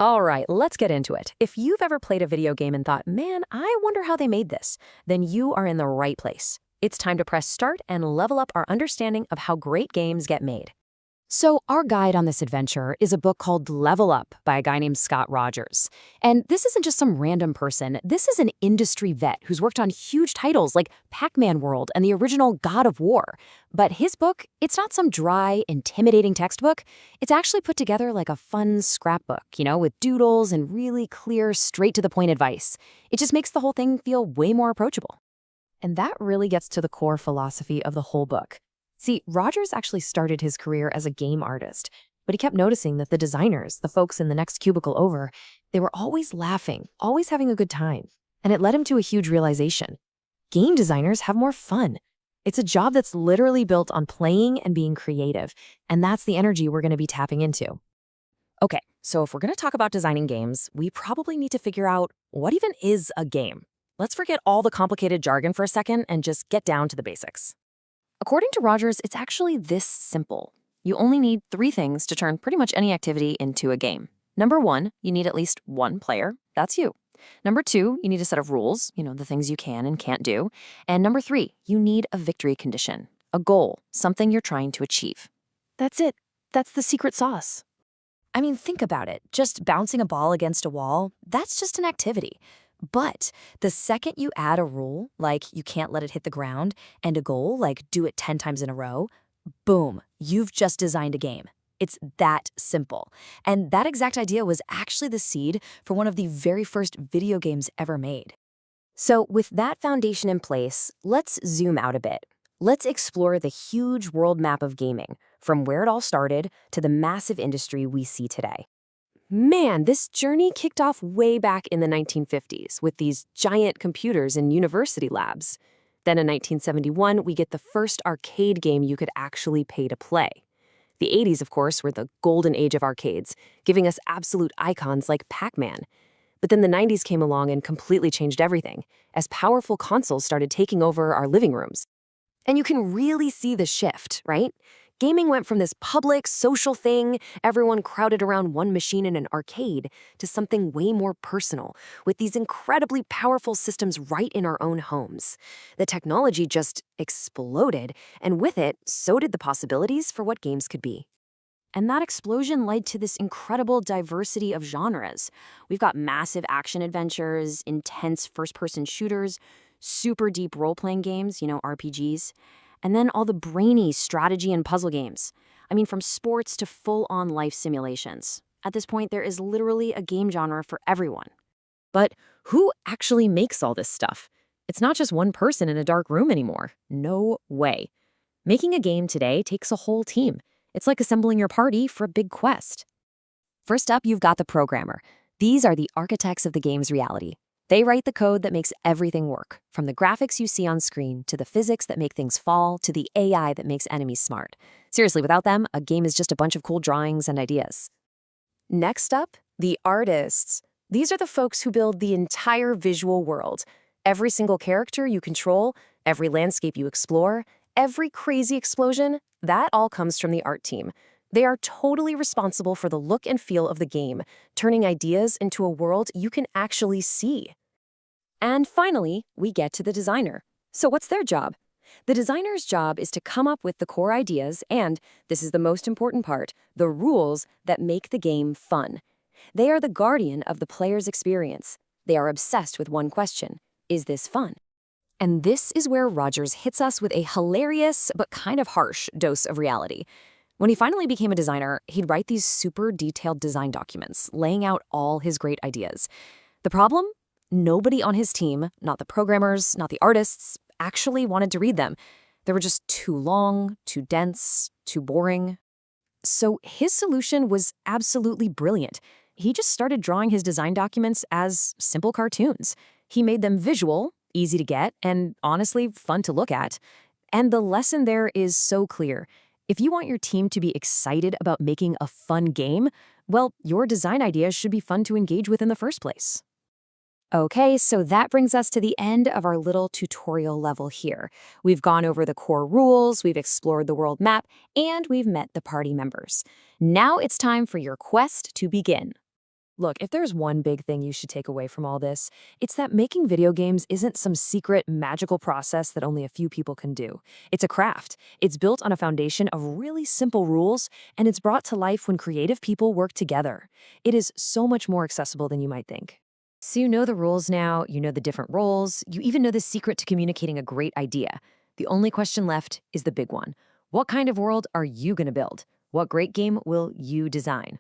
All right, let's get into it. If you've ever played a video game and thought, man, I wonder how they made this, then you are in the right place. It's time to press start and level up our understanding of how great games get made. So, our guide on this adventure is a book called Level Up by a guy named Scott Rogers. And this isn't just some random person, this is an industry vet who's worked on huge titles like Pac-Man World and the original God of War. But his book, it's not some dry, intimidating textbook. It's actually put together like a fun scrapbook, with doodles and really clear, straight-to-the-point advice. It just makes the whole thing feel way more approachable. And that really gets to the core philosophy of the whole book. See, Rogers actually started his career as a game artist, but he kept noticing that the designers, the folks in the next cubicle over, they were always laughing, always having a good time. And it led him to a huge realization. Game designers have more fun. It's a job that's literally built on playing and being creative, and that's the energy we're going to be tapping into. Okay, so if we're going to talk about designing games, we probably need to figure out what even is a game. Let's forget all the complicated jargon for a second and just get down to the basics. According to Rogers, it's actually this simple. You only need three things to turn pretty much any activity into a game. Number one, you need at least one player. That's you. Number two, you need a set of rules, the things you can and can't do. And number three, you need a victory condition, a goal, something you're trying to achieve. That's it. That's the secret sauce. I mean, think about it. Just bouncing a ball against a wall, that's just an activity. But the second you add a rule, like you can't let it hit the ground, and a goal, like do it 10 times in a row, boom, you've just designed a game. It's that simple. And that exact idea was actually the seed for one of the very first video games ever made. So with that foundation in place, let's zoom out a bit. Let's explore the huge world map of gaming, from where it all started to the massive industry we see today. Man, this journey kicked off way back in the 1950s with these giant computers in university labs. Then in 1971, we get the first arcade game you could actually pay to play. The 80s, of course, were the golden age of arcades, giving us absolute icons like Pac-Man. But then the 90s came along and completely changed everything, as powerful consoles started taking over our living rooms. And you can really see the shift, right? Gaming went from this public, social thing, everyone crowded around one machine in an arcade, to something way more personal, with these incredibly powerful systems right in our own homes. The technology just exploded, and with it, so did the possibilities for what games could be. And that explosion led to this incredible diversity of genres. We've got massive action adventures, intense first-person shooters, super deep role-playing games, RPGs, and then all the brainy strategy and puzzle games. I mean, from sports to full-on life simulations. At this point, there is literally a game genre for everyone. But who actually makes all this stuff? It's not just one person in a dark room anymore. No way. Making a game today takes a whole team. It's like assembling your party for a big quest. First up, you've got the programmer. These are the architects of the game's reality. They write the code that makes everything work, from the graphics you see on screen to the physics that make things fall to the AI that makes enemies smart. Seriously, without them, a game is just a bunch of cool drawings and ideas. Next up, the artists. These are the folks who build the entire visual world. Every single character you control, every landscape you explore, every crazy explosion, that all comes from the art team. They are totally responsible for the look and feel of the game, turning ideas into a world you can actually see. And finally, we get to the designer. So what's their job? The designer's job is to come up with the core ideas and, this is the most important part, the rules that make the game fun. They are the guardian of the player's experience. They are obsessed with one question: is this fun? And this is where Rogers hits us with a hilarious but kind of harsh dose of reality. When he finally became a designer, he'd write these super detailed design documents, laying out all his great ideas. The problem? Nobody on his team, not the programmers, not the artists, actually wanted to read them. They were just too long, too dense, too boring. So his solution was absolutely brilliant. He just started drawing his design documents as simple cartoons. He made them visual, easy to get, and honestly fun to look at. And the lesson there is so clear. If you want your team to be excited about making a fun game, well, your design ideas should be fun to engage with in the first place. Okay, so that brings us to the end of our little tutorial level here. We've gone over the core rules, we've explored the world map, and we've met the party members. Now it's time for your quest to begin. Look, if there's one big thing you should take away from all this, it's that making video games isn't some secret, magical process that only a few people can do. It's a craft. It's built on a foundation of really simple rules, and it's brought to life when creative people work together. It is so much more accessible than you might think. So you know the rules now, you know the different roles, you even know the secret to communicating a great idea. The only question left is the big one. What kind of world are you going to build? What great game will you design?